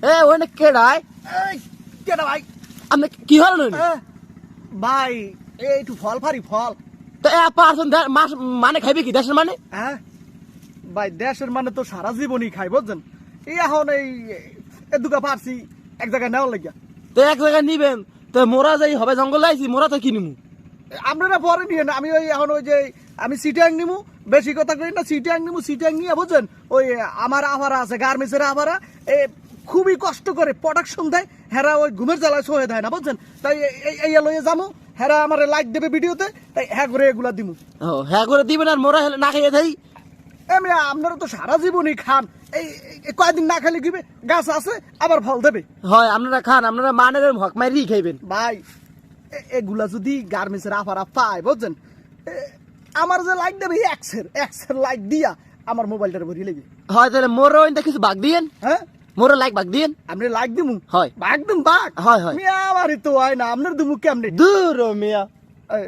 এ one কেডাই এই কেডা ভাই আপনি কি হল নই ভাই এই একটু ফল ফারি ফল তো এ পারছেন মাস মানে খাইবে কি দেশের মানে হ্যাঁ ভাই দেশের মানে তো সারা জীবনই খাই বুঝছেন এই এখন এই দুকা পারছি এক জায়গায় নেওয়ার লাগিয়া তো এক জায়গায় নিবেন তো মোরা যাই হবে জঙ্গলে আইছি মোরা তো কিনিমু আপনারা পরে নিয়ে আমি ওই এখন ওই যে আমি সিটিয়াং নিমু বেশি কথা কই না সিটিয়াং নিমু সিটিয়াং নিয়ে বুঝছেন ওই আমার আভারা আছে গার্মেন্টসের আভারা খুবই কষ্ট করে প্রোডাকশন দেয় হেরা ওই ঘুমের জ্বালায় সহে দেয় না বুঝছেন তাই এই লয়ে যামু হেরা আমার লাইক দেবে ভিডিওতে তাই হ্যাঁ করে এগুলা দিমু ও হ্যাঁ করে দিবেন আর মোরা না খাইয়ে থাই এমনি আপনারা তো সারা জীবনই খান এই কয়েকদিন না খেলে কিবে গাছ আছে আবার ফল দেবে হয় আপনারা খান আপনারা মানের হক মারি খাইবেন ভাই এগুলা যদি গার্মেন্টসের আফারা পায় বুঝছেন আমার যে লাইক দেবে এক্সের লাইক দিয়া আমার মোবাইলটার ভরি লেগে হয় তাহলে মোরা ওইটা কিছু বাগ দিয়েন হ্যাঁ মোরা লাইক বাগ দিয়েন আপনি লাইক দিমু হয় বাগ দিম বাগ হয় হয় মিয়া আমারই তো হয় না আপনার দিমু কেমনে দূর মিয়া এই,